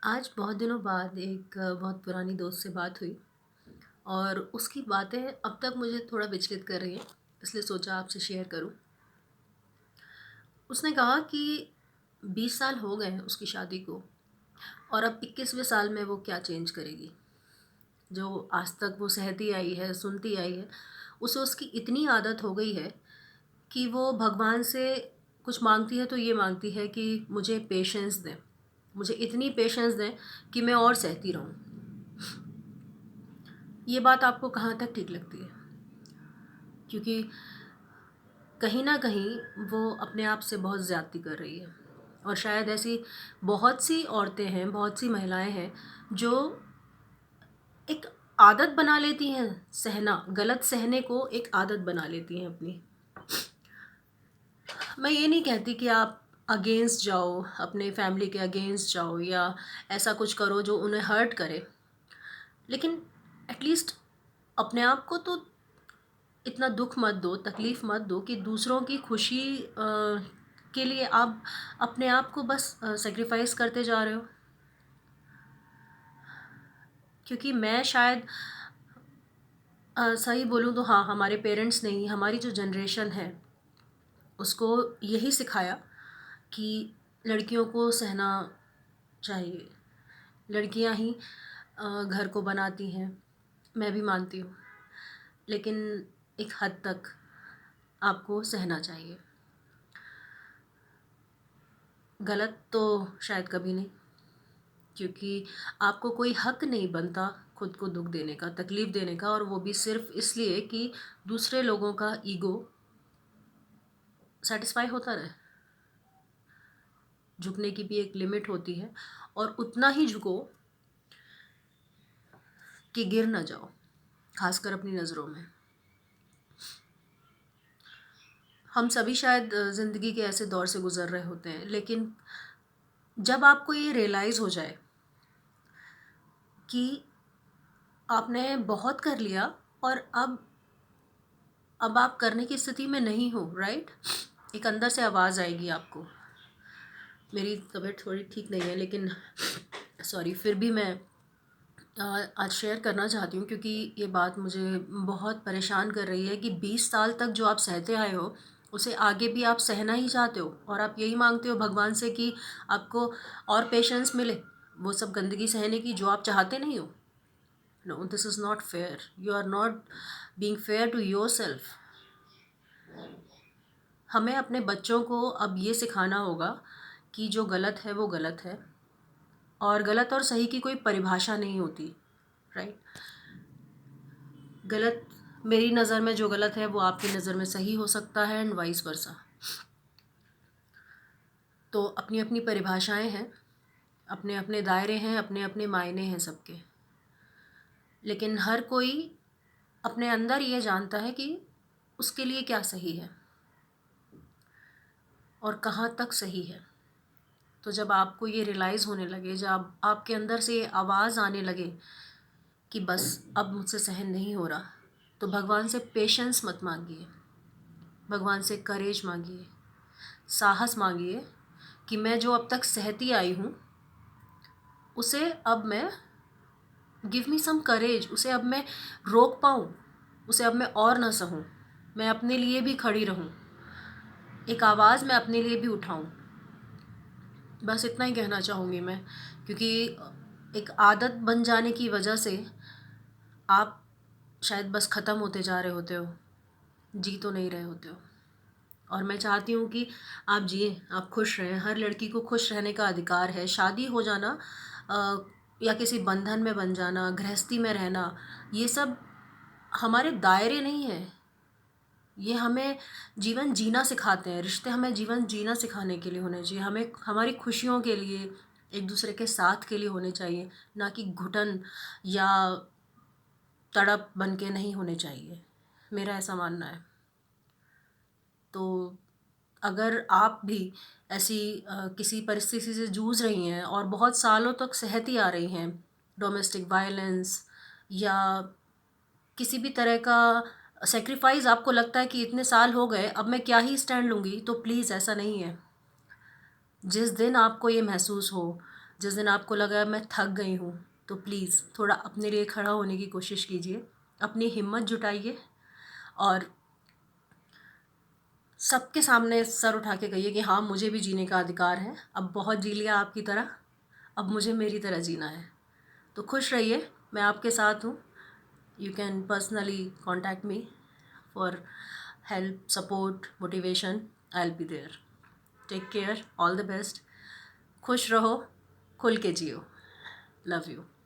आज बहुत दिनों बाद एक बहुत पुरानी दोस्त से बात हुई और उसकी बातें अब तक मुझे थोड़ा विचलित कर रही हैं, इसलिए सोचा आपसे शेयर करूं। उसने कहा कि 20 साल हो गए हैं उसकी शादी को और अब 21वें साल में वो क्या चेंज करेगी। जो आज तक वो सहती आई है, सुनती आई है, उसे उसकी इतनी आदत हो गई है कि वो भगवान से कुछ मांगती है तो ये मांगती है कि मुझे पेशेंस दें, मुझे इतनी पेशेंस दें कि मैं और सहती रहूं। ये बात आपको कहाँ तक ठीक लगती है? क्योंकि कहीं ना कहीं वो अपने आप से बहुत ज़्यादती कर रही है। और शायद ऐसी बहुत सी औरतें हैं, बहुत सी महिलाएं हैं जो एक आदत बना लेती हैं, सहना, गलत सहने को एक आदत बना लेती हैं अपनी। मैं ये नहीं कहती कि आप अगेंस्ट जाओ, अपने फैमिली के अगेंस्ट जाओ या ऐसा कुछ करो जो उन्हें हर्ट करे, लेकिन एटलीस्ट अपने आप को तो इतना दुख मत दो, तकलीफ़ मत दो कि दूसरों की खुशी के लिए आप अपने आप को बस सेक्रीफाइस करते जा रहे हो। क्योंकि मैं शायद सही बोलूँ तो हाँ, हमारे पेरेंट्स ने ही, हमारी जो जनरेशन है उसको यही सिखाया कि लड़कियों को सहना चाहिए, लड़कियां ही घर को बनाती हैं। मैं भी मानती हूँ, लेकिन एक हद तक आपको सहना चाहिए। गलत तो शायद कभी नहीं, क्योंकि आपको कोई हक नहीं बनता खुद को दुख देने का, तकलीफ़ देने का, और वो भी सिर्फ इसलिए कि दूसरे लोगों का ईगो सेटिस्फाई होता रहे। झुकने की भी एक लिमिट होती है, और उतना ही झुको कि गिर ना जाओ, खासकर अपनी नज़रों में। हम सभी शायद ज़िंदगी के ऐसे दौर से गुज़र रहे होते हैं, लेकिन जब आपको ये रियलाइज़ हो जाए कि आपने बहुत कर लिया और अब आप करने की स्थिति में नहीं हो, राइट? एक अंदर से आवाज़ आएगी आपको। मेरी तबीयत थोड़ी ठीक नहीं है, लेकिन सॉरी, फिर भी मैं आज शेयर करना चाहती हूँ, क्योंकि ये बात मुझे बहुत परेशान कर रही है कि 20 साल तक जो आप सहते आए हो उसे आगे भी आप सहना ही चाहते हो, और आप यही मांगते हो भगवान से कि आपको और पेशेंस मिले वो सब गंदगी सहने की जो आप चाहते नहीं हो। No, this is not fair. You are not being fair to yourself. हमें अपने बच्चों को अब ये सिखाना होगा कि जो गलत है वो गलत है, और गलत और सही की कोई परिभाषा नहीं होती, राइट? गलत, मेरी नज़र में जो गलत है वो आपकी नज़र में सही हो सकता है, एंड वाइस वर्सा। तो अपनी अपनी परिभाषाएं हैं, अपने अपने दायरे हैं, अपने अपने मायने हैं सबके। लेकिन हर कोई अपने अंदर ये जानता है कि उसके लिए क्या सही है और कहाँ तक सही है। तो जब आपको ये रियलाइज़ होने लगे, जब आपके अंदर से ये आवाज़ आने लगे कि बस अब मुझसे सहन नहीं हो रहा, तो भगवान से पेशेंस मत मांगिए, भगवान से करेज मांगिए, साहस मांगिए कि मैं जो अब तक सहती आई हूँ उसे अब मैं, गिव मी सम करेज, उसे अब मैं रोक पाऊँ, उसे अब मैं और ना सहूँ, मैं अपने लिए भी खड़ी रहूँ, एक आवाज़ मैं अपने लिए भी उठाऊँ। बस इतना ही कहना चाहूँगी मैं, क्योंकि एक आदत बन जाने की वजह से आप शायद बस ख़त्म होते जा रहे होते हो, जी तो नहीं रहे होते हो। और मैं चाहती हूँ कि आप जिए, आप खुश रहें। हर लड़की को खुश रहने का अधिकार है। शादी हो जाना या किसी बंधन में बन जाना, गृहस्थी में रहना, ये सब हमारे दायरे नहीं है। ये हमें जीवन जीना सिखाते हैं। रिश्ते हमें जीवन जीना सिखाने के लिए होने चाहिए, हमें हमारी खुशियों के लिए, एक दूसरे के साथ के लिए होने चाहिए, ना कि घुटन या तड़प बन के नहीं होने चाहिए। मेरा ऐसा मानना है। तो अगर आप भी ऐसी किसी परिस्थिति से जूझ रही हैं और बहुत सालों तक सहती आ रही हैं, डोमेस्टिक वायलेंस या किसी भी तरह का सेक्रीफाइस, आपको लगता है कि इतने साल हो गए, अब मैं क्या ही स्टैंड लूँगी, तो प्लीज़ ऐसा नहीं है। जिस दिन आपको ये महसूस हो जिस दिन आपको लगा मैं थक गई हूँ, तो प्लीज़ थोड़ा अपने लिए खड़ा होने की कोशिश कीजिए, अपनी हिम्मत जुटाइए और सबके सामने सर उठा के कहिए कि हाँ, मुझे भी जीने का अधिकार है। अब बहुत जी लिया आपकी तरह, अब मुझे मेरी तरह जीना है। तो खुश रहिए, मैं आपके साथ हूँ। You can personally contact me for help, support, motivation. I'll be there. Take care. All the best. खुश रहो, खुल के जियो. Love you.